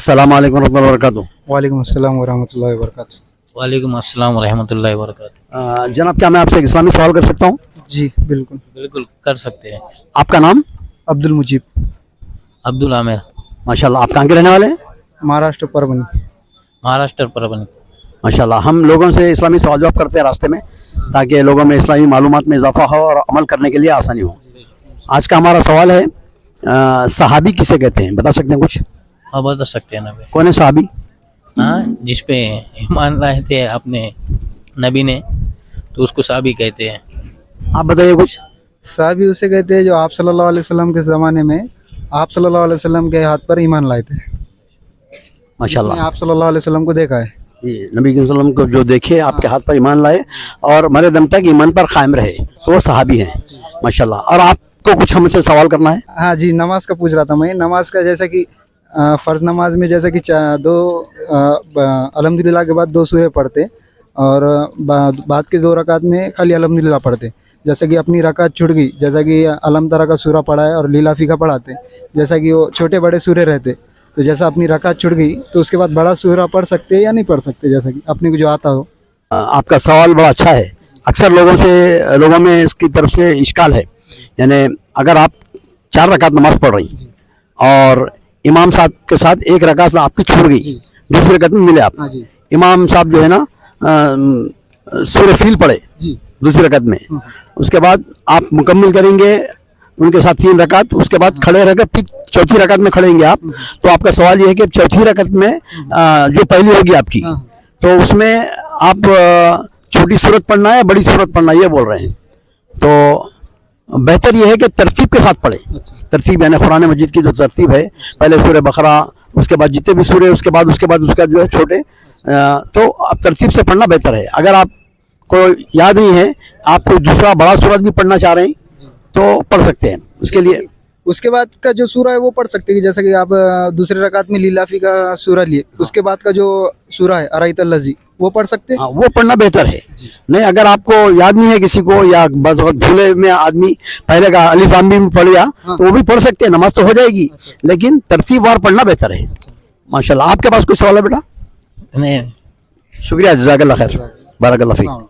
अस्सलाम वालेकुम रहमतुल्लाहि व बरकातुहू। वालेकुम अस्सलाम वरहमतुल्लाहि वबरकातुहू। वालेकुम अस्सलाम रहमतुल्लाहि व बरकातुहू। जनाब, क्या मैं आपसे एक इस्लामी सवाल कर सकता हूँ? जी बिल्कुल। बिल्कुल कर सकते हैं। आपका नाम? अब्दुल मुजीब, अब्दुल आमिर, माशाल्लाह। आप कहाँ के रहने वाले हैं? महाराष्ट्र परभनी। महाराष्ट्र परभनी। माशाल्लाह। हम लोगों से इस्लामी सवाल जवाब करते हैं रास्ते में, ताकि लोगों में इस्लामी मालूमात में इजाफा हो और अमल करने के लिए आसानी हो। आज का हमारा सवाल है, सहाबी किसे कहते हैं? बता सकते हैं कुछ? हाँ बता सकते हैं नबी। कौन है सहाबी? हाँ जिस पे ईमान लाए थे अपने नबी ने, तो उसको साहबी कहते हैं। आप बताइए कुछ। साहबी उसे कहते हैं जो आप सल्लल्लाहु अलैहि वसल्लम के ज़माने में आप सल्लल्लाहु अलैहि वसल्लम के हाथ पर ईमान लाए थे। माशाल्लाह। आप सल्लल्लाहु अलैहि वसल्लम को देखा है। जी, नबी के वसल्लम को जो देखे, आपके हाथ पर ईमान लाए और मरे दम तक ईमान पर कायम रहे, तो वो सहाबी हैं। माशाल्लाह। और आपको कुछ हमसे सवाल करना है? हाँ जी, नमाज का पूछ रहा था मैं। नमाज का जैसा कि फ़र्ज़ नमाज में जैसा कि दो अल्हम्दुलिल्लाह के बाद दो सूरे पढ़ते और बाद के दो रकात में खाली अल्हम्दुलिल्लाह पढ़ते। जैसा कि अपनी रकात छूट गई, जैसा कि अलम तरा का सूरा पढ़ा है और लीलाफी का पढ़ाते, जैसा कि वो छोटे बड़े सूरे रहते, तो जैसा अपनी रकात छूट गई तो उसके बाद बड़ा सूरा पढ़ सकते हैं या नहीं पढ़ सकते, जैसा कि अपने को जो आता हो। आपका सवाल बड़ा अच्छा है। अक्सर लोगों में इसकी तरफ से इश्काल है। यानी अगर आप 4 रकात नमाज पढ़ रही और इमाम साहब के साथ एक रकात आपकी छूट गई, दूसरी रकात में मिले आप, इमाम साहब जो है ना सूरह फील पढ़े दूसरी रकात में, उसके बाद आप मुकम्मल करेंगे उनके साथ 3 रकात, उसके बाद खड़े रहकर फिर चौथी रकात में खड़ेंगे आप। तो आपका सवाल ये है कि चौथी रकात में जो पहली होगी आपकी, तो उसमें आप छोटी सूरत पढ़ना है, बड़ी सूरत पढ़ना है, ये बोल रहे हैं। तो बेहतर ये है कि तरतीब के साथ पढ़े। तरतीब यानी कुरान मजीद की जो तरतीब है, पहले सूरह बकरा, उसके बाद जितने भी सूरह, उसके बाद उसका जो है छोटे, तो अब तरतीब से पढ़ना बेहतर है। अगर आपको याद नहीं है, आप कोई दूसरा बड़ा सूरत भी पढ़ना चाह रहे हैं तो पढ़ सकते हैं। उसके लिए उसके बाद का जो सूरा है वो पढ़ सकते हैं। जैसा कि आप दूसरे रकात में लीलाफी का सूरा लिए, उसके बाद का जो सूरा है अराइतल लज़ी, वो पढ़ सकते हैं। हाँ, वो पढ़ना बेहतर है। नहीं, अगर आपको याद नहीं है किसी को, या बस भूले में आदमी पहले का अलिफ लाम मीम पढ़ लिया, तो वो भी पढ़ सकते हैं, नमाज तो हो जाएगी, लेकिन तरतीब वार पढ़ना बेहतर है। माशाल्लाह। आपके पास कोई सवाल है बेटा? नहीं। शुक्रिया, जज़ाकल्लाह खैर, बारकल्लाह फीक।